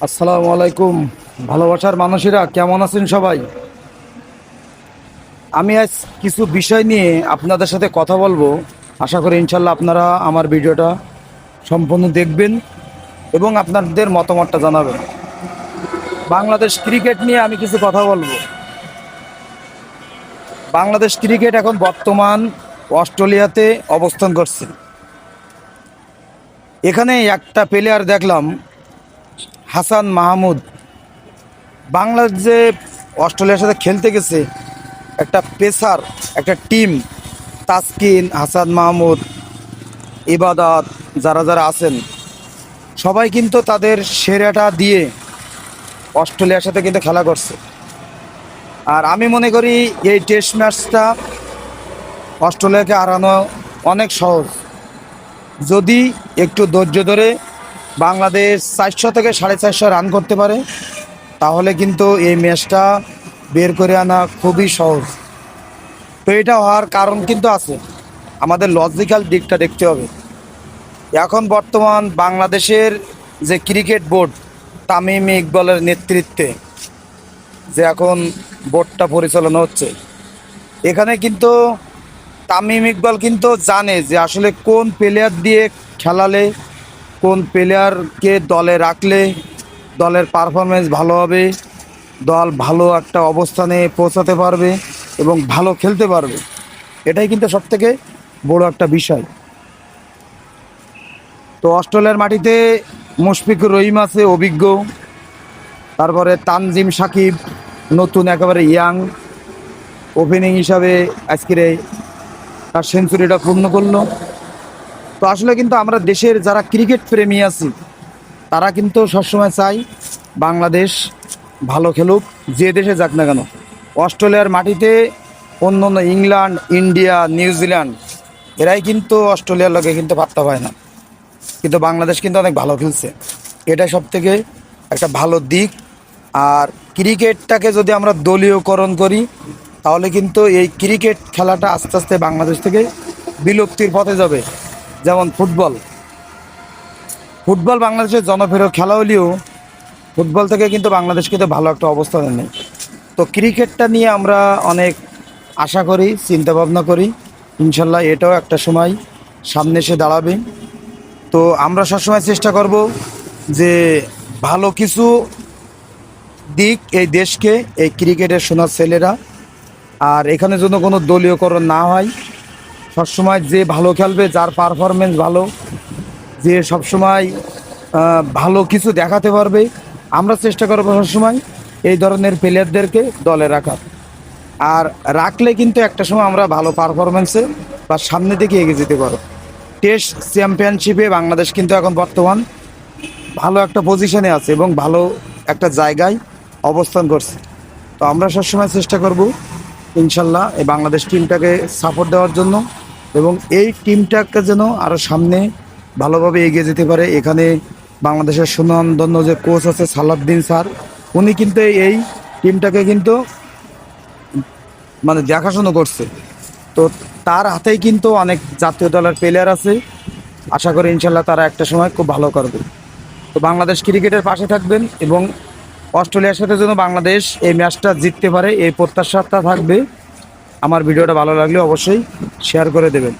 আসসালামু আলাইকুম। ভালোবাসার মানুষেরা কেমন আছেন সবাই? আমি আজ কিছু বিষয় নিয়ে আপনাদের সাথে কথা বলবো। আশা করি ইনশাল্লাহ আপনারা আমার ভিডিওটা সম্পূর্ণ দেখবেন এবং আপনাদের মতামতটা জানাবেন। বাংলাদেশ ক্রিকেট নিয়ে আমি কিছু কথা বলবো। বাংলাদেশ ক্রিকেট এখন বর্তমান অস্ট্রেলিয়াতে অবস্থান করছে। এখানে একটা প্লেয়ার দেখলাম, হাসান মাহমুদ। বাংলাদেশে অস্ট্রেলিয়ার সাথে খেলতে গেছে একটা পেসার, একটা টিম, তাসকিন, হাসান মাহমুদ, ইবাদত, যারা যারা আছেন সবাই কিন্তু তাদের সেরাটা দিয়ে অস্ট্রেলিয়ার সাথে কিন্তু খেলা করছে। আর আমি মনে করি এই টেস্ট ম্যাচটা অস্ট্রেলিয়াকে হারানো অনেক সহজ, যদি একটু ধৈর্য ধরে বাংলাদেশ 400 থেকে 450 রান করতে পারে, তাহলে কিন্তু এই ম্যাচটা বের করে আনা খুবই সহজ। তো এটা হওয়ার কারণ কিন্তু আছে, আমাদের লজিক্যাল দিকটা দেখতে হবে। এখন বর্তমান বাংলাদেশের যে ক্রিকেট বোর্ড, তামিম ইকবালের নেতৃত্বে যে এখন বোর্ডটা পরিচালনা হচ্ছে, এখানে কিন্তু তামিম ইকবাল কিন্তু জানে যে আসলে কোন প্লেয়ার দিয়ে খেলালে, কোন প্লেয়ারকে দলে রাখলে দলের পারফরমেন্স ভালো হবে, দল ভালো একটা অবস্থানে পৌঁছাতে পারবে এবং ভালো খেলতে পারবে। এটাই কিন্তু সবথেকে বড় একটা বিষয়। তো অস্ট্রেলিয়ার মাটিতে মুশফিকুর রহিম আছে, অভিজ্ঞ। তারপরে তানজিম সাকিব, নতুন একেবারে ইয়াং ওপেনিং হিসাবে আজকের তার সেঞ্চুরিটা পূর্ণ করলো। তো আসলে কিন্তু আমরা দেশের যারা ক্রিকেট প্রেমী আছি, তারা কিন্তু সবসময় চাই বাংলাদেশ ভালো খেলুক, যে দেশে যাক না কেন। অস্ট্রেলিয়ার মাটিতে অন্য অন্য ইংল্যান্ড, ইন্ডিয়া, নিউজিল্যান্ড এরাই কিন্তু অস্ট্রেলিয়ার লোকে কিন্তু পাত্তা পায় না, কিন্তু বাংলাদেশ কিন্তু অনেক ভালো খেলছে। এটা সব থেকে একটা ভালো দিক। আর ক্রিকেটটাকে যদি আমরা দলীয়করণ করি, তাহলে কিন্তু এই ক্রিকেট খেলাটা আস্তে আস্তে বাংলাদেশ থেকে বিলুপ্তির পথে যাবে। যেমন ফুটবল, ফুটবল বাংলাদেশের জনপ্রিয় খেলা হলেও ফুটবল থেকে কিন্তু বাংলাদেশ কিন্তু ভালো একটা অবস্থানে নেই। তো ক্রিকেটটা নিয়ে আমরা অনেক আশা করি, চিন্তা ভাবনা করি, ইনশাল্লাহ এটাও একটা সময় সামনে এসে দাঁড়াবে। তো আমরা সবসময় চেষ্টা করব যে ভালো কিছু দিক এই দেশকে, এই ক্রিকেটের সোনার ছেলেরা। আর এখানে যেন কোনো দলীয়করণ না হয়, সবসময় যে ভালো খেলবে, যার পারফরমেন্স ভালো, যে সবসময় ভালো কিছু দেখাতে পারবে, আমরা চেষ্টা করবো সবসময় এই ধরনের প্লেয়ারদেরকে দলে রাখার। আর রাখলে কিন্তু একটা সময় আমরা ভালো পারফরমেন্সে বা সামনে দিকে এগিয়ে যেতে পারো। টেস্ট চ্যাম্পিয়নশিপে বাংলাদেশ কিন্তু এখন বর্তমান ভালো একটা পজিশনে আছে এবং ভালো একটা জায়গায় অবস্থান করছে। তো আমরা সবসময় চেষ্টা করব ইনশাল্লাহ এই বাংলাদেশ টিমটাকে সাপোর্ট দেওয়ার জন্য, এবং এই টিমটাকে যেন আরও সামনে ভালোভাবে এগিয়ে যেতে পারে। এখানে বাংলাদেশের সুনামধন্য যে কোচ আছে সালাউদ্দিন স্যার, উনি কিন্তু এই টিমটাকে কিন্তু মানে দেখাশোনা করছে। তো তার হাতেই কিন্তু অনেক জাতীয় দলের প্লেয়ার আছে, আশা করি ইনশাল্লাহ তারা একটা সময় খুব ভালো করবে। তো বাংলাদেশ ক্রিকেটের পাশে থাকবেন এবং অস্ট্রেলিয়ার সাথে যেন বাংলাদেশ এই ম্যাচটা জিততে পারে, এই প্রত্যাশাটা থাকবে। আমার ভিডিওটা ভালো লাগলে অবশ্যই শেয়ার করে দেবেন।